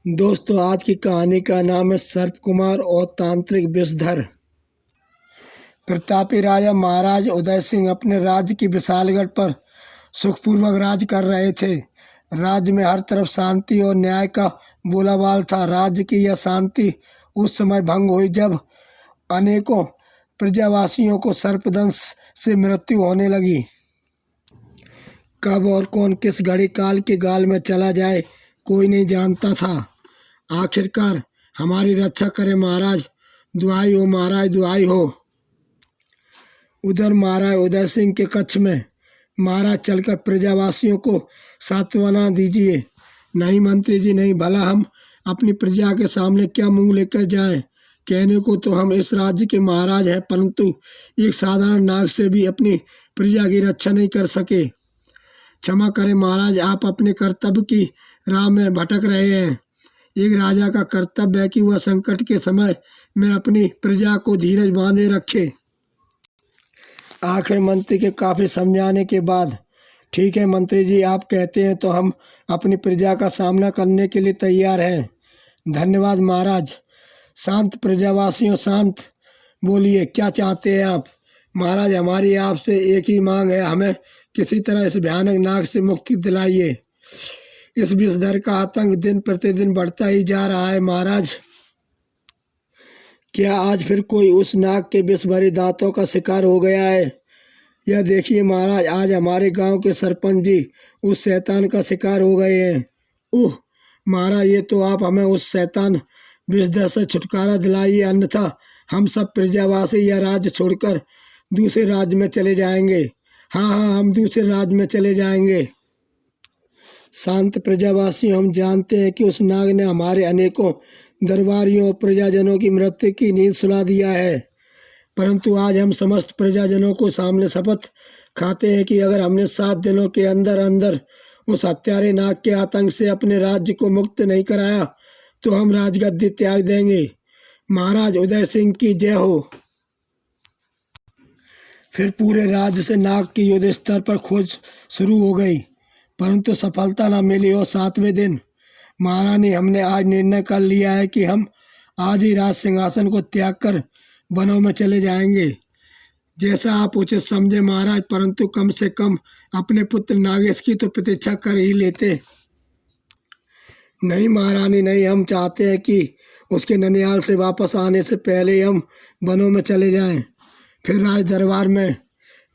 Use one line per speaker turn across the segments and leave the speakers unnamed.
दोस्तों, आज की कहानी का नाम है सर्प कुमार और तांत्रिक विषधर। प्रतापी राजा महाराज उदय सिंह अपने राज्य की विशालगढ़ पर सुखपूर्वक राज कर रहे थे। राज्य में हर तरफ शांति और न्याय का बोलाबाल था। राज्य की यह शांति उस समय भंग हुई जब अनेकों प्रजावासियों को सर्पदंश से मृत्यु होने लगी। कब और कौन किस घड़ी काल के गाल में चला जाए कोई नहीं जानता था। आखिरकार हमारी रक्षा करे महाराज, दुआई हो महाराज, दुआई हो। उधर महाराज उदय सिंह के कक्ष में महाराज चलकर प्रजावासियों को सांत्वना दीजिए। नहीं मंत्री जी नहीं, भला हम अपनी प्रजा के सामने क्या मुंह लेकर जाएं। कहने को तो हम इस राज्य के महाराज हैं, परंतु एक साधारण नाग से भी अपनी प्रजा की रक्षा नहीं कर सके। क्षमा करें महाराज, आप अपने कर्तव्य की राह में भटक रहे हैं। एक राजा का कर्तव्य है कि वह संकट के समय में अपनी प्रजा को धीरज बांधे रखे। आखिर मंत्री के काफ़ी समझाने के बाद, ठीक है मंत्री जी, आप कहते हैं तो हम अपनी प्रजा का सामना करने के लिए तैयार हैं। धन्यवाद महाराज। शांत प्रजावासियों, शांत। बोलिए, क्या चाहते हैं आप? महाराज, हमारी आपसे एक ही मांग है, हमें किसी तरह इस भयानक नाग से मुक्ति दिलाइए। इस विषधर का आतंक दिन प्रतिदिन बढ़ता ही जा रहा है महाराज। क्या आज फिर कोई उस नाग के विष भरे दांतों का शिकार हो गया है? यह देखिए महाराज, आज हमारे गांव के सरपंच जी उस शैतान का शिकार हो गए हैं। ओह महाराज, ये तो आप हमें उस शैतान विषधर से छुटकारा दिलाइए, अन्यथा हम सब प्रजावासी यह राज्य छोड़कर दूसरे राज्य में चले जाएंगे। हाँ, हम दूसरे राज्य में चले जाएंगे। शांत प्रजावासी, हम जानते हैं कि उस नाग ने हमारे अनेकों दरबारियों और प्रजाजनों की मृत्यु की नींद सुला दिया है, परंतु आज हम समस्त प्रजाजनों को सामने शपथ खाते हैं कि अगर हमने 7 दिनों के अंदर अंदर उस हत्यारे नाग के आतंक से अपने राज्य को मुक्त नहीं कराया तो हम राजगद्दी त्याग देंगे। महाराज उदय सिंह की जय हो। फिर पूरे राज्य से नाग की युद्ध स्तर पर खोज शुरू हो गई, परंतु सफलता न मिली। और 7वें दिन महारानी, हमने आज निर्णय कर लिया है कि हम आज ही राज सिंहासन को त्याग कर वनों में चले जाएंगे। जैसा आप उचित समझे महाराज, परंतु कम से कम अपने पुत्र नागेश की तो प्रतीक्षा कर ही लेते। नहीं महारानी नहीं, हम चाहते हैं कि उसके ननिहाल से वापस आने से पहले हम वनों में चले जाएं। फिर राज दरबार में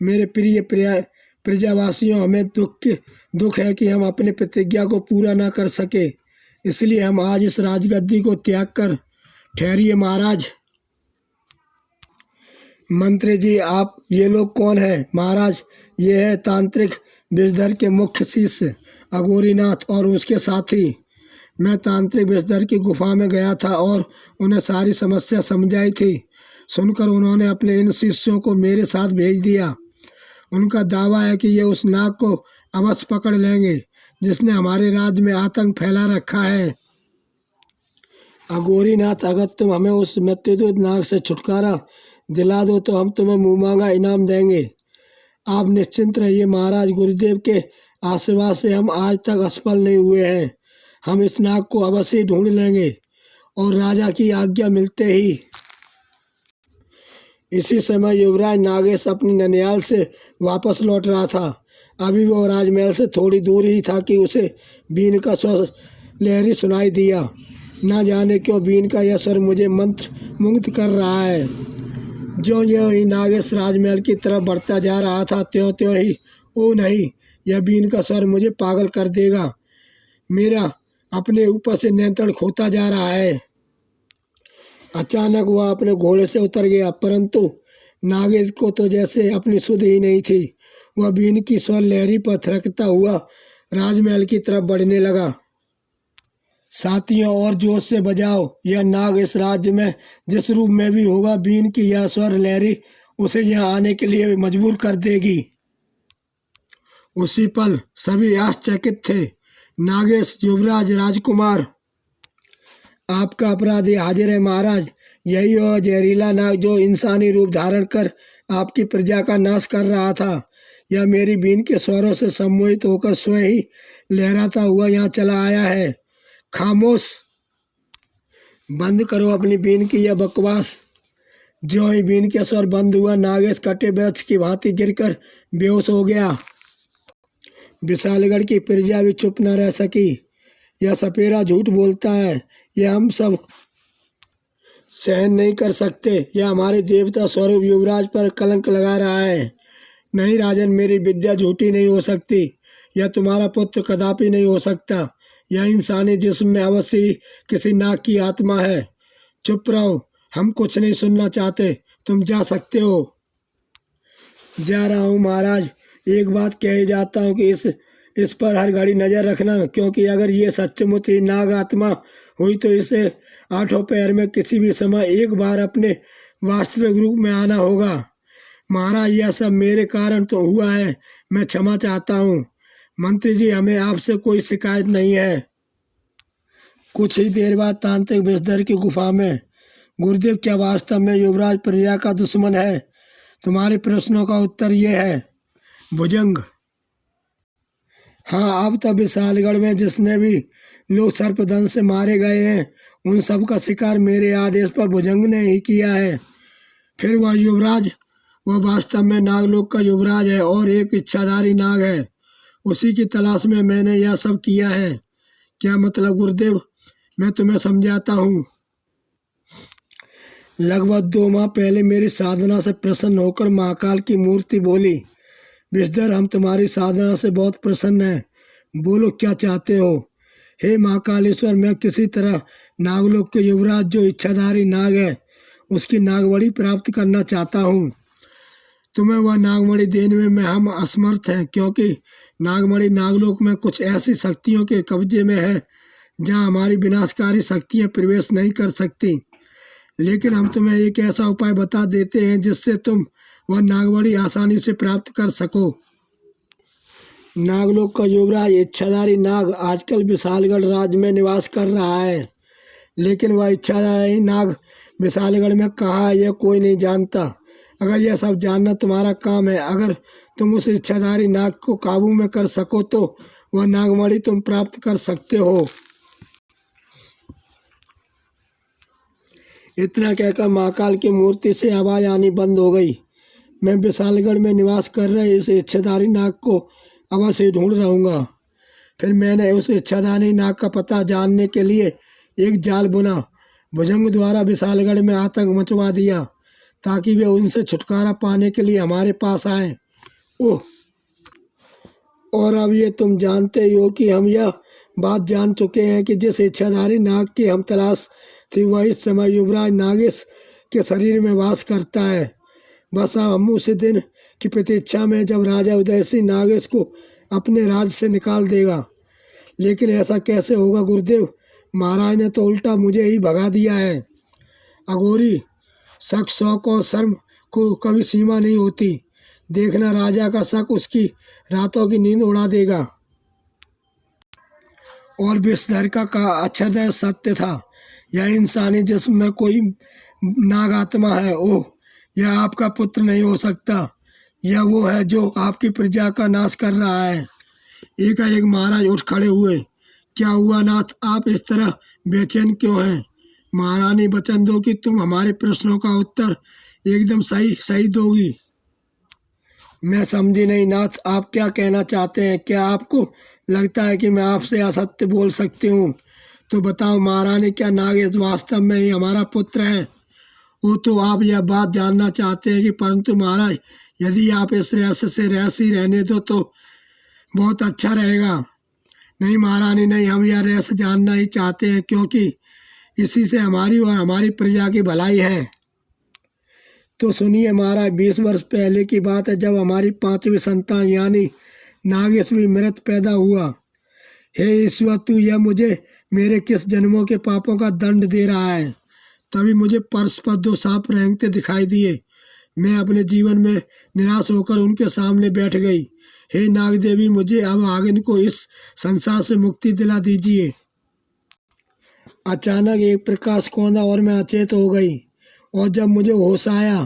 मेरे प्रिय प्रजावासियों, हमें दुख है कि हम अपनी प्रतिज्ञा को पूरा ना कर सके, इसलिए हम आज इस राजगद्दी को त्याग कर ठहरिए महाराज। मंत्री जी, आप ये लोग कौन हैं? महाराज, ये है तांत्रिक विषधर के मुख्य शिष्य अघोरीनाथ और उसके साथी। मैं तांत्रिक विषधर की गुफा में गया था और उन्हें सारी समस्या समझाई थी। सुनकर उन्होंने अपने इन शिष्यों को मेरे साथ भेज दिया। उनका दावा है कि ये उस नाग को अवश्य पकड़ लेंगे जिसने हमारे राज्य में आतंक फैला रखा है। अघोरीनाथ, अगर तुम हमें उस मृत्युदूत नाग से छुटकारा दिला दो तो हम तुम्हें मुँह मांगा इनाम देंगे। आप निश्चिंत रहिए महाराज, गुरुदेव के आशीर्वाद से हम आज तक असफल नहीं हुए हैं। हम इस नाग को अवश्य ढूंढ लेंगे और राजा की आज्ञा मिलते ही। इसी समय युवराज नागेश अपनी ननिहाल से वापस लौट रहा था। अभी वो राजमहल से थोड़ी दूर ही था कि उसे बीन का स्वर लहरी सुनाई दिया। न जाने क्यों बीन का यह स्वर मुझे मंत्र मुग्ध कर रहा है। ज्यों ज्यों ही नागेश राजमहल की तरफ बढ़ता जा रहा था, त्यों त्यों ही ओ नहीं, यह बीन का स्वर मुझे पागल कर देगा। मेरा अपने ऊपर से नियंत्रण खोता जा रहा है। अचानक वह अपने घोड़े से उतर गया, परंतु नागेश को तो जैसे अपनी सुध ही नहीं थी। वह बीन की स्वर लहरी पर थिरकता हुआ राजमहल की तरफ बढ़ने लगा। साथियों, और जोश से बजाओ, यह नाग इस राज्य में जिस रूप में भी होगा, बीन की यह स्वर लहरी उसे यहाँ आने के लिए मजबूर कर देगी। उसी पल सभी आश्चर्यचकित थे। नागेश, युवराज, राजकुमार, आपका अपराधी हाजिर है महाराज। यही वह जहरीला नाग जो इंसानी रूप धारण कर आपकी प्रजा का नाश कर रहा था। यह मेरी बीन के स्वरों से सम्मोहित होकर स्वयं ही लहराता हुआ यहाँ चला आया है। खामोश, बंद करो अपनी बीन की यह बकवास। जो ही बीन के स्वर बंद हुआ, नागेश कटे वृक्ष की भांति गिरकर बेहोश हो गया। विशालगढ़ की प्रजा भी चुप न रह सकी। यह सपेरा झूठ बोलता है, यह हम सब सहन नहीं कर सकते। यह हमारे देवता स्वरूप युवराज पर कलंक लगा रहा है। नहीं राजन, मेरी विद्या झूठी नहीं हो सकती। यह तुम्हारा पुत्र कदापि नहीं हो सकता। यह इंसानी जिस्म में अवश्य ही किसी नाग की आत्मा है। चुप रहो, हम कुछ नहीं सुनना चाहते। तुम जा सकते हो। जा रहा हूँ महाराज। एक बात कह ही जाता हूँ कि इस पर हर घड़ी नज़र रखना, क्योंकि अगर ये सचमुच ही नाग आत्मा हुई तो इसे आठों पैर में किसी भी समय एक बार अपने वास्तविक रूप में आना होगा। महाराज, यह सब मेरे कारण तो हुआ है। मैं क्षमा चाहता हूँ। मंत्री जी, हमें आपसे कोई शिकायत नहीं है। कुछ ही देर बाद तांत्रिक विषधर की गुफा में। गुरुदेव, क्या वास्तव में युवराज प्रजा का दुश्मन है? तुम्हारे प्रश्नों का उत्तर ये है। भुजंग। हाँ, अब तक विशालगढ़ में जिसने भी लोग सर्पदंश से मारे गए हैं, उन सब का शिकार मेरे आदेश पर भुजंग ने ही किया है। फिर वह युवराज, वह वास्तव में नागलोक का युवराज है और एक इच्छाधारी नाग है। उसी की तलाश में मैंने यह सब किया है। क्या मतलब गुरुदेव? मैं तुम्हें समझाता हूँ। लगभग 2 माह पहले मेरी साधना से प्रसन्न होकर महाकाल की मूर्ति बोली, विषधर, हम तुम्हारी साधना से बहुत प्रसन्न हैं। बोलो, क्या चाहते हो? हे महाकालेश्वर, मैं किसी तरह नागलोक के युवराज जो इच्छाधारी नाग है उसकी नागमणि प्राप्त करना चाहता हूँ। तुम्हें वह नागमणि देने में हम असमर्थ हैं, क्योंकि नागमणि नागलोक में कुछ ऐसी शक्तियों के कब्जे में है जहाँ हमारी विनाशकारी शक्तियाँ प्रवेश नहीं कर सकती। लेकिन हम तुम्हें एक ऐसा उपाय बता देते हैं जिससे तुम वह नागमणि आसानी से प्राप्त कर सको। नागलोक का युवराज इच्छाधारी नाग आजकल विशालगढ़ राज्य में निवास कर रहा है, लेकिन वह इच्छाधारी नाग विशालगढ़ में कहाँ है यह कोई नहीं जानता। अगर यह सब जानना तुम्हारा काम है, अगर तुम उस इच्छाधारी नाग को काबू में कर सको तो वह नागमणि तुम प्राप्त कर सकते हो। इतना कहकर महाकाल की मूर्ति से आवाज़ आनी बंद हो गई। मैं विशालगढ़ में निवास कर रहे इस इच्छाधारी नाग को अवश्य ढूंढ रहूँगा। फिर मैंने उस इच्छाधारी नाग का पता जानने के लिए एक जाल बुना। भुजंग द्वारा विशालगढ़ में आतंक मचवा दिया ताकि वे उनसे छुटकारा पाने के लिए हमारे पास आएं। ओह, और अब ये तुम जानते ही हो कि हम यह बात जान चुके हैं कि जिस इच्छाधारी नाग की हम तलाश थी वह इस समय युवराज नागेश के शरीर में वास करता है। बस हम उसी दिन की प्रतीक्षा में जब राजा उदय सिंह नागेश को अपने राज्य से निकाल देगा। लेकिन ऐसा कैसे होगा गुरुदेव? महाराज ने तो उल्टा मुझे ही भगा दिया है। अघोरी, शक, शौक और शर्म को कभी सीमा नहीं होती। देखना, राजा का शक उसकी रातों की नींद उड़ा देगा। और विषधर का अक्षरशः सत्य था। यह इंसानी जिस्म में कोई नाग आत्मा है। ओह, यह आपका पुत्र नहीं हो सकता। यह वो है जो आपकी प्रजा का नाश कर रहा है। एकाएक महाराज उठ खड़े हुए। क्या हुआ नाथ, आप इस तरह बेचैन क्यों हैं? महारानी, वचन दो कि तुम हमारे प्रश्नों का उत्तर एकदम सही दोगी। मैं समझी नहीं नाथ, आप क्या कहना चाहते हैं? क्या आपको लगता है कि मैं आपसे असत्य बोल सकती हूँ? तो बताओ महारानी, क्या नागेश वास्तव में ही हमारा पुत्र है? वो तो आप यह बात जानना चाहते हैं कि परंतु महाराज, यदि आप इस रहस्य से रहस्य रहने दो तो बहुत अच्छा रहेगा। नहीं महारानी, नहीं, हम यह रहस्य जानना ही चाहते हैं, क्योंकि इसी से हमारी और हमारी प्रजा की भलाई है। तो सुनिए महाराज, 20 वर्ष पहले की बात है जब हमारी 5वीं संतान यानी नागेश भी मृत पैदा हुआ। हे ईश्वर, तू यह मुझे मेरे किस जन्मों के पापों का दंड दे रहा है? तभी मुझे फर्श पर 2 सांप रेंगते दिखाई दिए। मैं अपने जीवन में निराश होकर उनके सामने बैठ गई। हे नाग देवी, मुझे अब आगे को इस संसार से मुक्ति दिला दीजिए। अचानक एक प्रकाश कौंधा और मैं अचेत हो गई, और जब मुझे होश आया,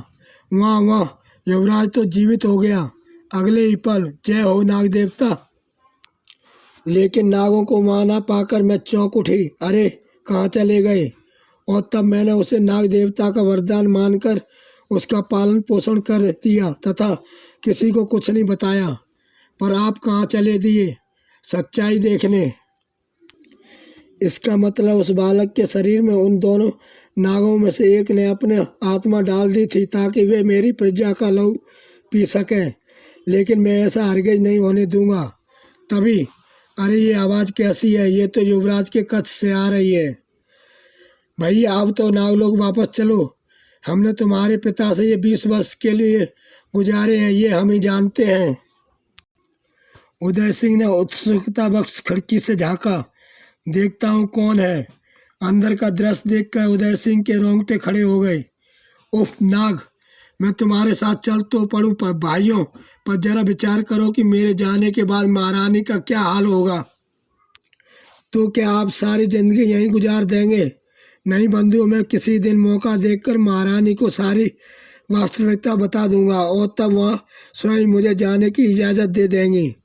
वाह, युवराज तो जीवित हो गया। अगले ही पल, जय हो नाग देवता। लेकिन नागों को वहाँ ना पाकर मैं चौंक उठी। अरे, कहाँ चले गए? और तब मैंने उसे नाग देवता का वरदान मानकर उसका पालन पोषण कर दिया तथा किसी को कुछ नहीं बताया। पर आप कहाँ चले दिए सच्चाई देखने? इसका मतलब उस बालक के शरीर में उन दोनों नागों में से एक ने अपने आत्मा डाल दी थी ताकि वे मेरी प्रजा का लहू पी सकें, लेकिन मैं ऐसा हरगिज नहीं होने दूंगा। तभी अरे ये आवाज़ कैसी है? ये तो युवराज के कक्ष से आ रही है। भैया अब तो नागलोक वापस चलो, हमने तुम्हारे पिता से ये 20 वर्ष के लिए गुजारे हैं, ये हम ही जानते हैं। उदय सिंह ने उत्सुकता बख्श खिड़की से झांका। देखता हूँ कौन है। अंदर का दृश्य देखकर उदय सिंह के रोंगटे खड़े हो गए। उफ नाग, मैं तुम्हारे साथ चल तो पड़ूं, पर भाइयों पर जरा विचार करो कि मेरे जाने के बाद महारानी का क्या हाल होगा। तो क्या आप सारी जिंदगी यहीं गुजार देंगे? नहीं बंधु, मैं किसी दिन मौका देखकर महारानी को सारी वास्तविकता बता दूंगा और तब वह स्वयं मुझे जाने की इजाज़त दे देंगी।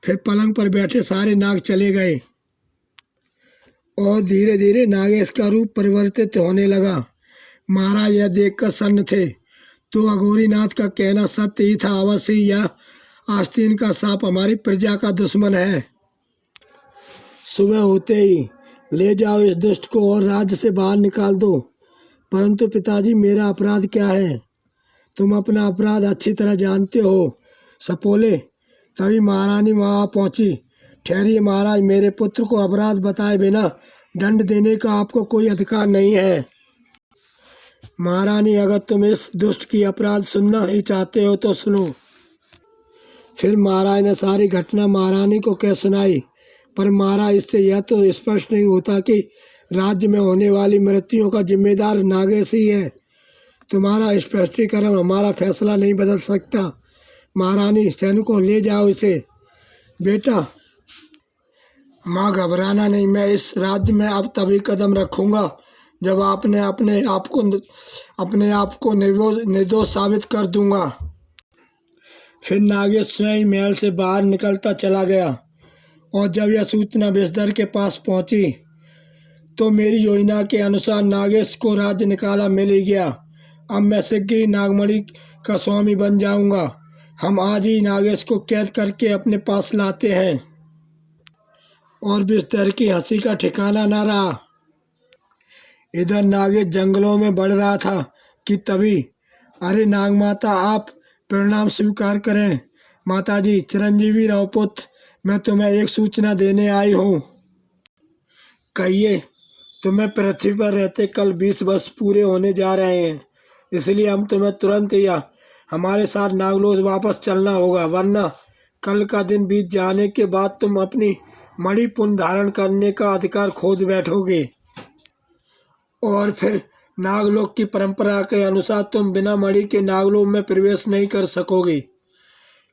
फिर पलंग पर बैठे सारे नाग चले गए और धीरे धीरे नागेश का रूप परिवर्तित होने लगा। महाराज यह देखकर सन्न थे। तो अघोरीनाथ का कहना सत्य ही था। अवश्य यह आस्तीन का सांप हमारी प्रजा का दुश्मन है। सुबह होते ही ले जाओ इस दुष्ट को और राज्य से बाहर निकाल दो। परंतु पिताजी, मेरा अपराध क्या है? तुम अपना अपराध अच्छी तरह जानते हो सपोले। तभी महारानी वहाँ पहुँची। ठहरिए महाराज, मेरे पुत्र को अपराध बताए बिना दंड देने का आपको कोई अधिकार नहीं है। महारानी, अगर तुम इस दुष्ट की अपराध सुनना ही चाहते हो तो सुनो। फिर महाराज ने सारी घटना महारानी को कह सुनाई। पर महाराज, इससे यह तो स्पष्ट नहीं होता कि राज्य में होने वाली मृत्युओं का जिम्मेदार नागेश ही है। तुम्हारा स्पष्टीकरण हमारा फैसला नहीं बदल सकता। महारानी, सैनिकों ले जाओ इसे। बेटा माँ, घबराना नहीं। मैं इस राज्य में अब तभी कदम रखूँगा जब आपने अपने आप को निर्दोष साबित कर दूंगा। फिर नागेश स्वयं महल से बाहर निकलता चला गया और जब यह सूचना विषधर के पास पहुंची तो मेरी योजना के अनुसार नागेश को राज्य निकाला मिल ही गया। अब मैं शीघ्र ही नागमणि का स्वामी बन जाऊंगा। हम आज ही नागेश को कैद करके अपने पास लाते हैं। और विषधर की हंसी का ठिकाना न रहा। इधर नागेश जंगलों में बढ़ रहा था कि तभी अरे नागमाता, आप प्रणाम स्वीकार करें। माताजी, चिरंजीवी रहो पुत्र, मैं तुम्हें एक सूचना देने आई हूँ। कहिए। तुम्हें पृथ्वी पर रहते कल 20 वर्ष पूरे होने जा रहे हैं, इसलिए हम तुम्हें तुरंत या हमारे साथ नागलोक वापस चलना होगा, वरना कल का दिन बीत जाने के बाद तुम अपनी मणि पुनः धारण करने का अधिकार खो बैठोगे और फिर नागलोक की परंपरा के अनुसार तुम बिना मणि के नागलोक में प्रवेश नहीं कर सकोगे।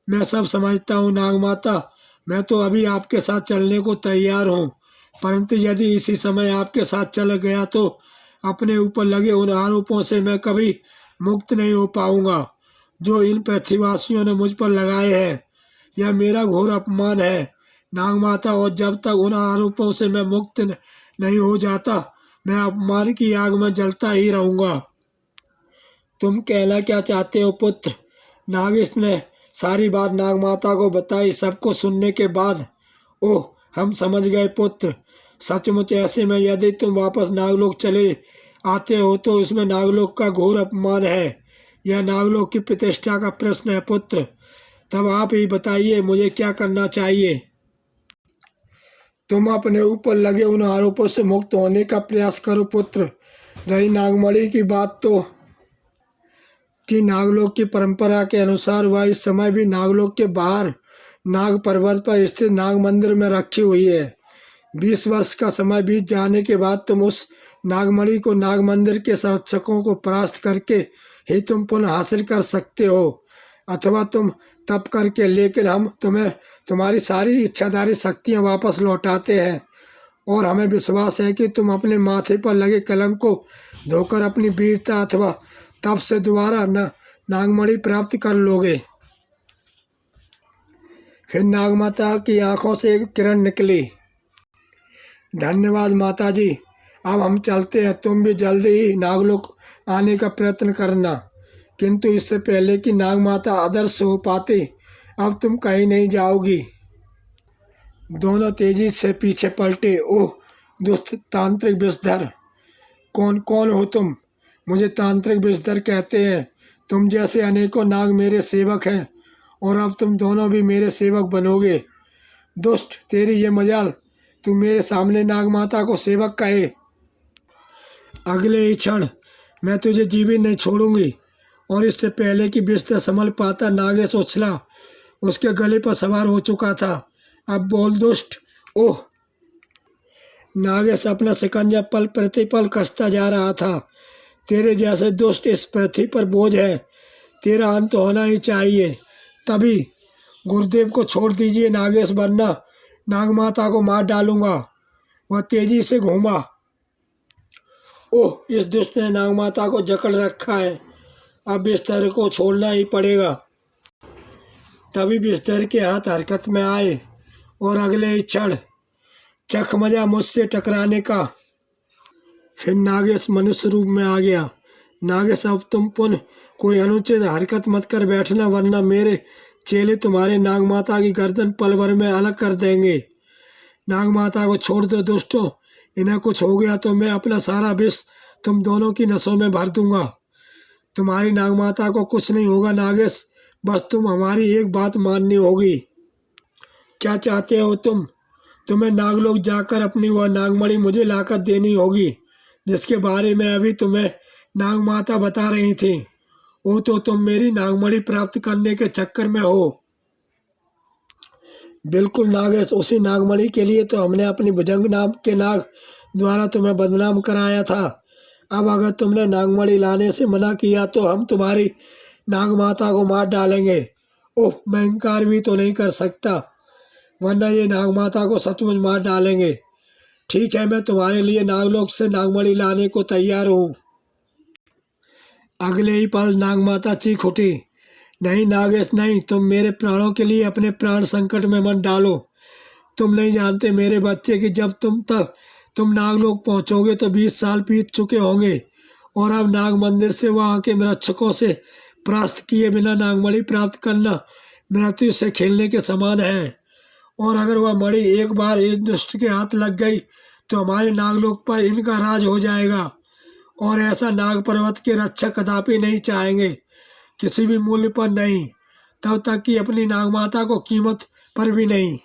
मैं सब समझता हूँ नागमाता, मैं तो अभी आपके साथ चलने को तैयार हूँ, परंतु यदि इसी समय आपके साथ चल गया तो अपने ऊपर लगे उन आरोपों से मैं कभी मुक्त नहीं हो पाऊँगा जो इन पृथ्वीवासियों ने मुझ पर लगाए हैं। यह मेरा घोर अपमान है नागमाता, और जब तक उन आरोपों से मैं मुक्त नहीं हो जाता मैं अपमान की आग में जलता ही रहूँगा। तुम कहना क्या चाहते हो पुत्र? नागेश ने सारी बात नागमाता को बताई। सबको सुनने के बाद ओह, हम समझ गए पुत्र। सचमुच ऐसे में यदि तुम वापस नागलोक चले आते हो तो इसमें नागलोक का घोर अपमान है। यह नागलोक की प्रतिष्ठा का प्रश्न है पुत्र। तब आप ही बताइए मुझे क्या करना चाहिए। तुम अपने ऊपर लगे उन आरोपों से मुक्त होने का प्रयास करो पुत्र। रही नागमणि की बात तो कि नागलोक की परंपरा के अनुसार वह इस समय भी नागलोक के बाहर नाग पर्वत पर स्थित नाग मंदिर में रखी हुई है। 20 वर्ष का समय बीत जाने के बाद तुम उस नागमणि को नाग मंदिर के संरक्षकों को परास्त करके ही तुम पुनः हासिल कर सकते हो, अथवा तुम तप करके, लेकिन हम तुम्हें तुम्हारी सारी इच्छाधारी शक्तियाँ वापस लौटाते हैं और हमें विश्वास है कि तुम अपने माथे पर लगे कलंक को धोकर अपनी वीरता अथवा तप से दोबारा नागमणि प्राप्त कर लोगे। फिर नागमाता की आंखों से एक किरण निकली। धन्यवाद माताजी, अब हम चलते हैं, तुम भी जल्दी ही नागलोक आने का प्रयत्न करना, किंतु इससे पहले कि नाग माता आदर्श हो पाती, अब तुम कहीं नहीं जाओगी। दोनों तेजी से पीछे पलटे। ओह दुष्ट तांत्रिक विषधर, कौन कौन हो तुम? मुझे तांत्रिक विषधर कहते हैं। तुम जैसे अनेकों नाग मेरे सेवक हैं और अब तुम दोनों भी मेरे सेवक बनोगे। दुष्ट, तेरी ये मजाल, तू मेरे सामने नाग माता को सेवक कहे। अगले ही क्षण मैं तुझे जीवित नहीं छोड़ूंगी। और इससे पहले कि विषधर संभल पाता, नागेश उछला उसके गले पर सवार हो चुका था। अब बोल दुष्ट। ओह! नागेश अपना शिकंजा पल प्रतिपल कसता जा रहा था। तेरे जैसे दुष्ट इस पृथ्वी पर बोझ है, तेरा अंत होना ही चाहिए। तभी गुरुदेव को छोड़ दीजिए नागेश, वरना नागमाता को मार डालूंगा। वह तेजी से घूमा। ओह! इस दुष्ट ने नागमाता को जकड़ रखा है, अब बिस्तर को छोड़ना ही पड़ेगा। तभी बिस्तर के हाथ हरकत में आए और अगले ही क्षण चख मजा मुझसे टकराने का। फिर नागेश मनुष्य रूप में आ गया। नागेश, अब तुम पुनः कोई अनुचित हरकत मत कर बैठना, वरना मेरे चेले तुम्हारे नागमाता की गर्दन पल भर में अलग कर देंगे। नागमाता को छोड़ दो दुष्टों, इन्हें कुछ हो गया तो मैं अपना सारा विष तुम दोनों की नसों में भर दूंगा। तुम्हारी नागमाता को कुछ नहीं होगा नागेश, बस तुम हमारी एक बात माननी होगी। क्या चाहते हो तुम? तुम्हें नागलोक जाकर अपनी वह नागमणि मुझे लाकर देनी होगी, जिसके बारे में अभी तुम्हें नागमाता बता रही थी। वो तो तुम मेरी नागमणि प्राप्त करने के चक्कर में हो। बिल्कुल नागेश, उसी नागमणि के लिए तो हमने अपनी भुजंग नाम के नाग द्वारा तुम्हें बदनाम कराया था। अब अगर तुमने नागमणि लाने से मना किया तो हम तुम्हारी नागमाता को मार डालेंगे। ओह, मैं इनकार भी तो नहीं कर सकता, वरना ये नागमाता को सचमुच मार डालेंगे। ठीक है, मैं तुम्हारे लिए नागलोक से नागमणि लाने को तैयार हूँ। अगले ही पल नागमाता चीख उठी। नहीं नागेश नहीं, तुम मेरे प्राणों के लिए अपने प्राण संकट में मत डालो। तुम नहीं जानते मेरे बच्चे कि जब तुम नागलोक पहुंचोगे तो 20 साल बीत चुके होंगे, और अब नाग मंदिर से वहाँ के मृक्षकों से परास्त किए बिना नागमणि प्राप्त करना मृत्यु से खेलने के समान है। और अगर वह मणि एक बार इस दुष्ट के हाथ लग गई तो हमारे नागलोक पर इनका राज हो जाएगा, और ऐसा नाग पर्वत के रक्षक कदापि नहीं चाहेंगे, किसी भी मूल्य पर नहीं, तब तक कि अपनी नागमाता को कीमत पर भी नहीं।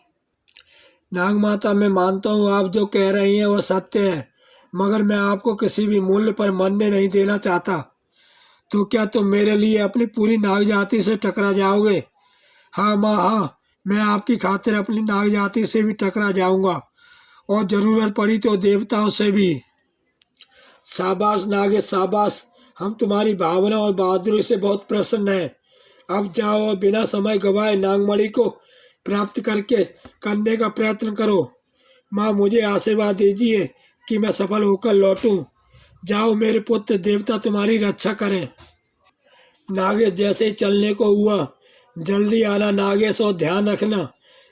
नागमाता, मैं मानता हूँ आप जो कह रही हैं वह सत्य है, मगर मैं आपको किसी भी मूल्य पर मरने नहीं देना चाहता। तो क्या तुम मेरे लिए अपनी पूरी नाग जाति से टकरा जाओगे? हाँ माँ हाँ, मैं आपकी खातिर अपनी नाग जाति से भी टकरा जाऊंगा, और जरूरत पड़ी तो देवताओं से भी। शाबाश नागेश शाबाश, हम तुम्हारी भावना और बहादुरी से बहुत प्रसन्न हैं। अब जाओ और बिना समय गवाए नागमणि को प्राप्त करने का प्रयत्न करो। माँ, मुझे आशीर्वाद दीजिए कि मैं सफल होकर लौटूं। जाओ मेरे पुत्र, देवता तुम्हारी रक्षा करें। नागेश जैसे ही चलने को हुआ, जल्दी आना नागेश, और ध्यान रखना,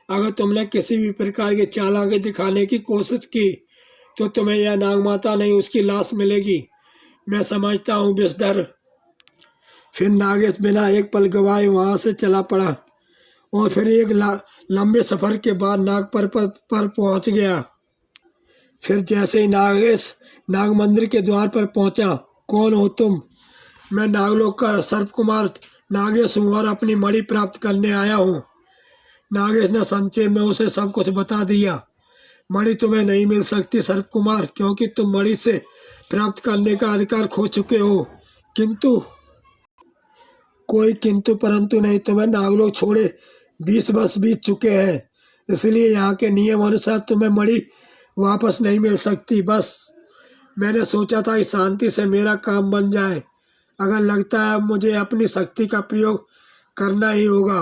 अगर तुमने किसी भी प्रकार की चालाकी दिखाने की कोशिश की तो तुम्हें यह नागमाता नहीं उसकी लाश मिलेगी। मैं समझता हूँ विषधर। फिर नागेश बिना एक पल गवाए वहाँ से चला पड़ा, और फिर एक लंबे सफर के बाद नाग पर पहुँच गया। फिर जैसे ही नागेश नाग मंदिर के द्वार पर पहुँचा। कौन हो तुम? मैं नागलोक का सर्पकुमार नागेश हूँ और अपनी मणि प्राप्त करने आया हूँ। नागेश ने संक्षेप में उसे सब कुछ बता दिया। मणि तुम्हें नहीं मिल सकती सर्पकुमार, क्योंकि तुम मणि से प्राप्त करने का अधिकार खो चुके हो। किंतु कोई किंतु परंतु नहीं, तुम्हें नागलोक छोड़े 20 वर्ष बीत चुके हैं, इसलिए यहाँ के नियम अनुसार तुम्हें मणि वापस नहीं मिल सकती। बस मैंने सोचा था कि शांति से मेरा काम बन जाए। अगर लगता है मुझे अपनी शक्ति का प्रयोग करना ही होगा।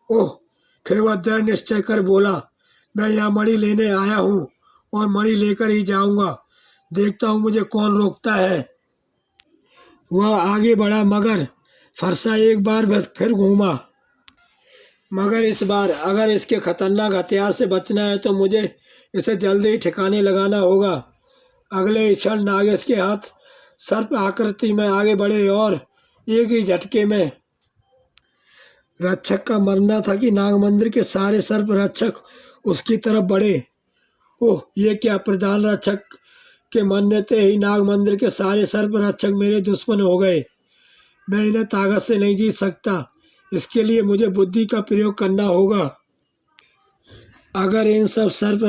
ओह! फिर वह दृढ़ निश्चय कर बोला, मैं यहाँ मणि लेने आया हूँ और मणि लेकर ही जाऊँगा। देखता हूँ मुझे कौन रोकता है। वह आगे बढ़ा, मगर फरसा एक बार फिर घूमा। मगर इस बार अगर इसके खतरनाक हथियार से बचना है तो मुझे इसे जल्दी ही ठिकाने लगाना होगा। अगले ही क्षण नागेश के हाथ सर्प आकृति में आगे बढ़े और एक ही झटके में रक्षक का मानना था कि नाग मंदिर के सारे सर्प रक्षक उसकी तरफ बढ़े। ओह, ये क्या! प्रधान रक्षक के मरने ही नाग मंदिर के सारे सर्प रक्षक मेरे दुश्मन हो गए। मैं इन्हें ताकत से नहीं जीत सकता। इसके लिए मुझे बुद्धि का प्रयोग करना होगा। अगर इन सब सर्प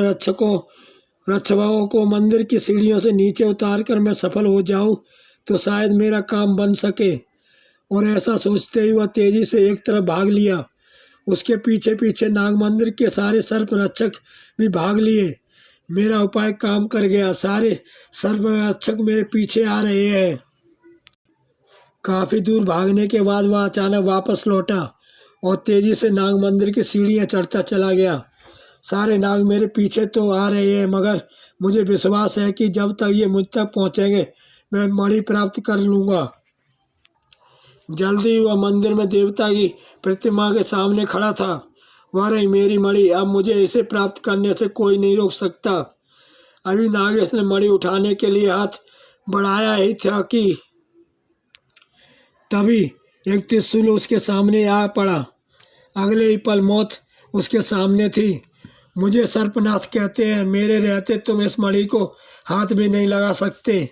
रक्षकों को मंदिर की सीढ़ियों से नीचे उतारकर मैं सफल हो जाऊं तो शायद मेरा काम बन सके। और ऐसा सोचते ही वह तेजी से एक तरफ भाग लिया। उसके पीछे पीछे नाग मंदिर के सारे सर्प रक्षक भी भाग लिए। मेरा उपाय काम कर गया। सारे सर्प रक्षक मेरे पीछे आ रहे हैं। काफी दूर भागने के बाद वह अचानक वापस लौटा और तेजी से नाग मंदिर की सीढ़ियां चढ़ता चला गया। सारे नाग मेरे पीछे तो आ रहे हैं, मगर मुझे विश्वास है कि जब तक ये मुझ तक पहुंचेंगे मैं मणि प्राप्त कर लूँगा। जल्दी वह मंदिर में देवता की प्रतिमा के सामने खड़ा था। वह रही मेरी मणि। अब मुझे इसे प्राप्त करने से कोई नहीं रोक सकता। अभी नागेश ने मणि उठाने के लिए हाथ बढ़ाया ही था कि तभी एक त्रिशूल उसके सामने आ पड़ा। अगले ही पल मौत उसके सामने थी। मुझे सर्पनाथ कहते हैं। मेरे रहते तुम इस मणि को हाथ भी नहीं लगा सकते।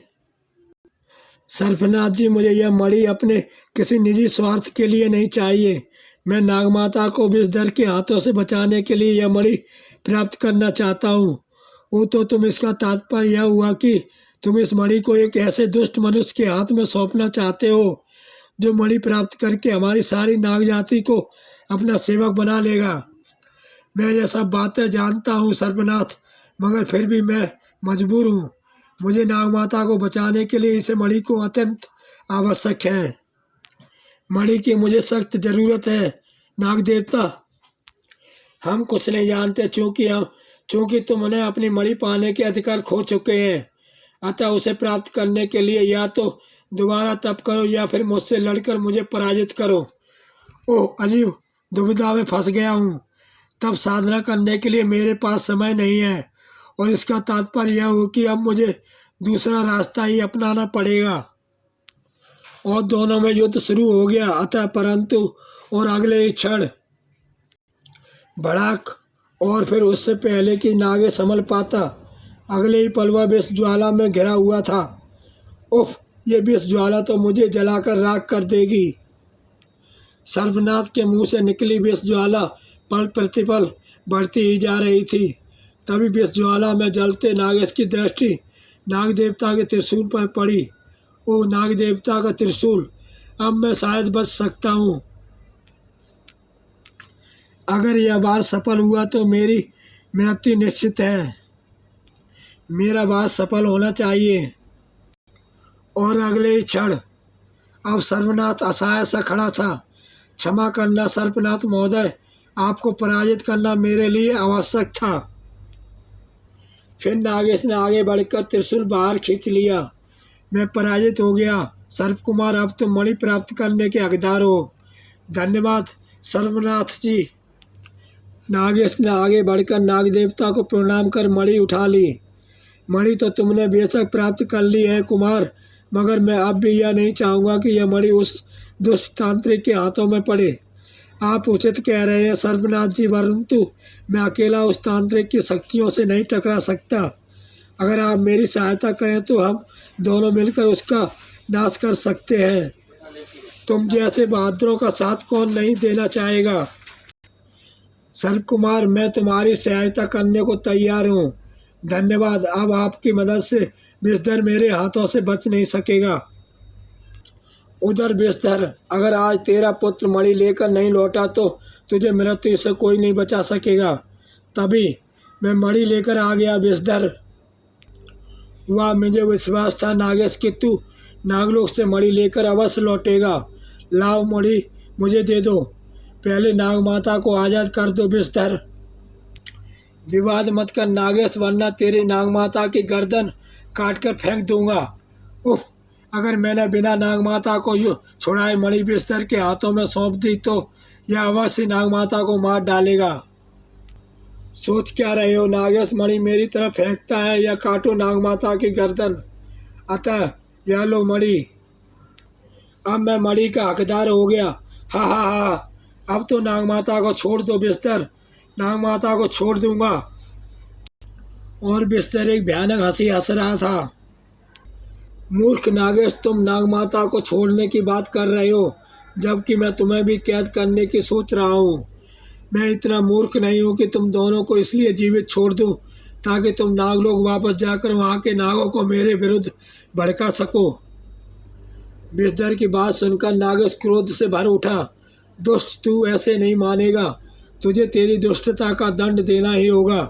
सर्पनाथ जी, मुझे यह मणि अपने किसी निजी स्वार्थ के लिए नहीं चाहिए। मैं नागमाता को विषधर के हाथों से बचाने के लिए यह मणि प्राप्त करना चाहता हूँ। वो तो तुम इसका तात्पर्य यह हुआ कि तुम इस मणि को एक ऐसे दुष्ट मनुष्य के हाथ में सौंपना चाहते हो जो मणि प्राप्त करके हमारी सारी नाग जाति को अपना सेवक बना लेगा। मैं यह सब बातें जानता हूँ सर्पनाथ, मगर फिर भी मैं मजबूर हूँ। मुझे नागमाता को बचाने के लिए इस मणि को अत्यंत आवश्यक है। मणि की मुझे सख्त जरूरत है। नाग देवता, हम कुछ नहीं जानते चूँकि तुमने अपनी मणि पाने के अधिकार खो चुके हैं। अतः उसे प्राप्त करने के लिए या तो दोबारा तप करो या फिर मुझसे लड़कर मुझे पराजित करो। ओह, अजीब दुविधा में फंस गया हूँ। तब साधना करने के लिए मेरे पास समय नहीं है और इसका तात्पर्य यह हो कि अब मुझे दूसरा रास्ता ही अपनाना पड़ेगा। और दोनों में युद्ध शुरू हो गया। अतः परंतु और अगले ही क्षण भड़ाक, और फिर उससे पहले कि नागे संभल पाता, अगले ही पल वह विष ज्वाला में घिरा हुआ था। उफ, ये विष ज्वाला तो मुझे जलाकर राख कर देगी। सर्पनाथ के मुंह से निकली विष ज्वाला पल प्रतिपल बढ़ती ही जा रही थी। तभी विष ज्वाला में जलते नागेश की दृष्टि नाग देवता के त्रिशूल पर पड़ी। ओ नाग देवता का त्रिशूल! अब मैं शायद बच सकता हूँ। अगर यह बार सफल हुआ तो मेरी मृत्यु निश्चित है। मेरा बार सफल होना चाहिए। और अगले ही क्षण अब सर्पनाथ असहाय सा खड़ा था। क्षमा करना सर्पनाथ महोदय, आपको पराजित करना मेरे लिए आवश्यक था। फिर नागेश ने आगे बढ़कर त्रिशूल बाहर खींच लिया। मैं पराजित हो गया सर्प कुमार। अब तुम मणि प्राप्त करने के हकदार हो। धन्यवाद सर्पनाथ जी। नागेश ने आगे बढ़कर नाग देवता को प्रणाम कर मणि उठा ली। मणि तो तुमने बेशक प्राप्त कर ली है कुमार, मगर मैं अब भी यह नहीं चाहूँगा कि यह मणि उस दुष्ट तांत्रिक के हाथों में पड़े। आप उचित कह रहे हैं सर्पनाथ जी, परंतु मैं अकेला उस तांत्रिक की शक्तियों से नहीं टकरा सकता। अगर आप मेरी सहायता करें तो हम दोनों मिलकर उसका नाश कर सकते हैं। तुम जैसे बहादुरों का साथ कौन नहीं देना चाहेगा। सर्प कुमार, मैं तुम्हारी सहायता करने को तैयार हूँ। धन्यवाद। अब आपकी मदद से विषधर मेरे हाथों से बच नहीं सकेगा। उधर विषधर, अगर आज तेरा पुत्र मणि लेकर नहीं लौटा तो तुझे मृत्यु से कोई नहीं बचा सकेगा। तभी मैं मणि लेकर आ गया विषधर। वह मुझे विश्वास था नागेश कि तू नागलोक से मणि लेकर अवश्य लौटेगा। लाओ मणि मुझे दे दो। पहले नाग माता को आज़ाद कर दो विषधर। विवाद मत कर नागेश, वरना तेरी नाग माता की गर्दन काट कर फेंक दूंगा। उफ, अगर मैंने बिना नाग माता को छुड़ाए मणि विषधर के हाथों में सौंप दी तो यह अवश्य नाग माता को मार डालेगा। सोच क्या रहे हो? नागेश मणि मेरी तरफ फेंकता है या काटो नागमाता की गर्दन। अतः यह लो मणि। अब मैं मणि का हकदार हो गया। हा हा हा। अब तो नागमाता को छोड़ दो बिस्तर। नागमाता को छोड़ दूंगा। और बिस्तर एक भयानक हंसी हंस रहा था। मूर्ख नागेश, तुम नागमाता को छोड़ने की बात कर रहे हो, जबकि मैं तुम्हें भी कैद करने की सोच रहा हूँ। मैं इतना मूर्ख नहीं हूँ कि तुम दोनों को इसलिए जीवित छोड़ दूँ ताकि तुम नागलोक वापस जाकर वहाँ के नागों को मेरे विरुद्ध भड़का सको। बिस्तर की बात सुनकर नागेश क्रोध से भर उठा। दुष्ट, तू ऐसे नहीं मानेगा। तुझे तेरी दुष्टता का दंड देना ही होगा।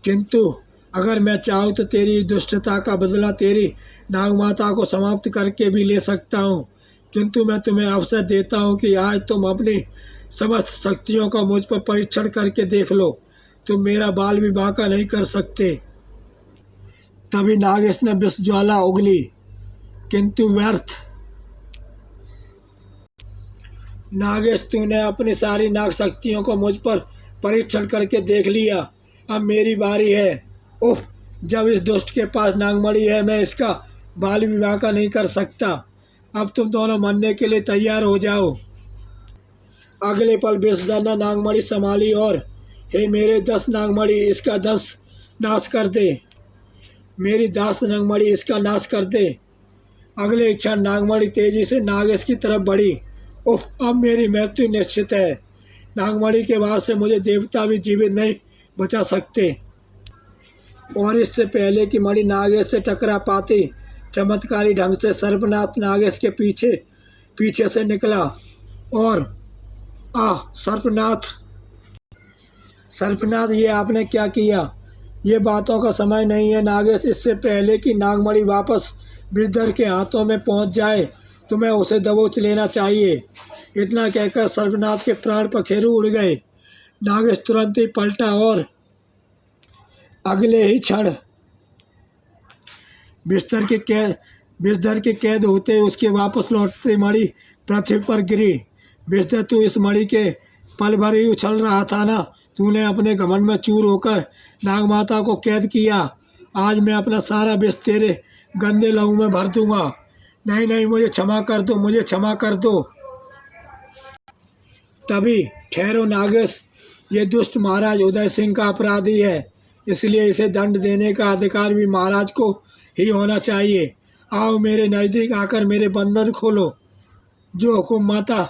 किंतु अगर मैं चाहूँ तो तेरी दुष्टता का बदला तेरी नागमाता को समाप्त करके भी ले सकता हूँ। किंतु मैं तुम्हें अवसर देता हूँ कि आज तुम अपनी समस्त शक्तियों का मुझ पर परीक्षण करके देख लो। तुम मेरा बाल विवाह का नहीं कर सकते। तभी नागेश ने विष ज्वाला उगली, किंतु व्यर्थ। नागेश, तूने अपनी सारी नाग शक्तियों को मुझ पर परीक्षण करके देख लिया। अब मेरी बारी है। उफ, जब इस दुष्ट के पास नागमणि है, मैं इसका बाल विवाह का नहीं कर सकता। अब तुम दोनों मरने के लिए तैयार हो जाओ। अगले पल विषधर नागमणि संभाली और हे मेरे 10 नागमणि, इसका 10 नाश कर दे। मेरी 10 नागमणि, इसका नाश कर दे। अगले क्षण नागमणि तेजी से नागेश की तरफ बढ़ी। उफ, अब मेरी मृत्यु निश्चित है। नागमणि के वार से मुझे देवता भी जीवित नहीं बचा सकते। और इससे पहले कि मणि नागेश से टकरा पाती, चमत्कारी ढंग से सर्पनाथ नागेश के पीछे से निकला और सर्पनाथ, ये आपने क्या किया? ये बातों का समय नहीं है नागेश। इससे पहले कि नागमणि वापस विषधर के हाथों में पहुंच जाए, तुम्हें उसे दबोच लेना चाहिए। इतना कहकर सर्पनाथ के प्राण पखेरु उड़ गए। नागेश तुरंत ही पलटा और अगले ही क्षण विषधर के कैद होते उसके वापस लौटते मणि पृथ्वी पर गिरी। विषधर, तू इस मणि के पल भर ही उछल रहा था ना? तूने अपने घमंड में चूर होकर नागमाता को कैद किया। आज मैं अपना सारा विष तेरे गंदे लहू में भर दूंगा। नहीं नहीं, मुझे क्षमा कर दो, मुझे क्षमा कर दो। तभी ठहरो नागेश, ये दुष्ट महाराज उदय सिंह का अपराधी है, इसलिए इसे दंड देने का अधिकार भी महाराज को ही होना चाहिए। आओ मेरे नज़दीक आकर मेरे बंधन खोलो। जो हुकुम माता।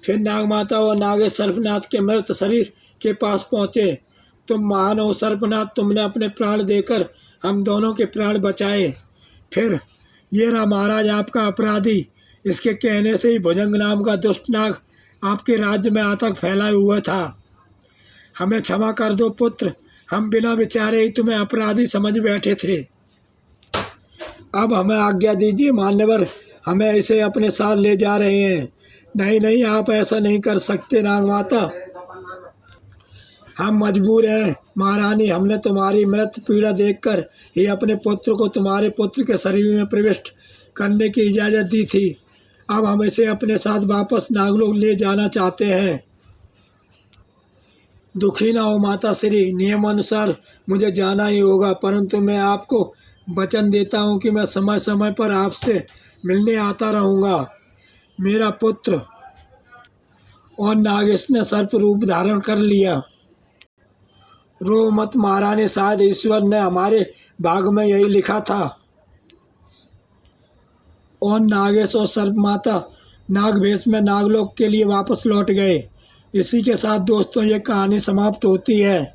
फिर नागमाता और नागेश सर्पनाथ के मृत शरीर के पास पहुँचे। तुम महान हो सर्पनाथ, तुमने अपने प्राण देकर हम दोनों के प्राण बचाए। फिर ये रहा महाराज आपका अपराधी। इसके कहने से ही भुजंग नाम का दुष्ट नाग आपके राज्य में आतंक फैलाए हुआ था। हमें क्षमा कर दो पुत्र, हम बिना विचारे ही तुम्हें अपराधी समझ बैठे थे। अब हमें आज्ञा दीजिए मान्यवर, हमें इसे अपने साथ ले जा रहे हैं। नहीं नहीं, आप ऐसा नहीं कर सकते नागमाता, हम मजबूर हैं। महारानी, हमने तुम्हारी मृत पीड़ा देखकर ही अपने पुत्र को तुम्हारे पुत्र के शरीर में प्रविष्ट करने की इजाज़त दी थी। अब हम इसे अपने साथ वापस नागलोक ले जाना चाहते हैं। दुखी ना हो माता श्री, नियम अनुसार मुझे जाना ही होगा, परंतु मैं आपको वचन देता हूँ कि मैं समय समय पर आपसे मिलने आता रहूँगा। मेरा पुत्र। और नागेश ने सर्प रूप धारण कर लिया। रो मत महारानी, शायद ईश्वर ने हमारे भाग में यही लिखा था। और नागेश और सर्प माता नागवेश में नागलोक के लिए वापस लौट गए। इसी के साथ दोस्तों ये कहानी समाप्त होती है।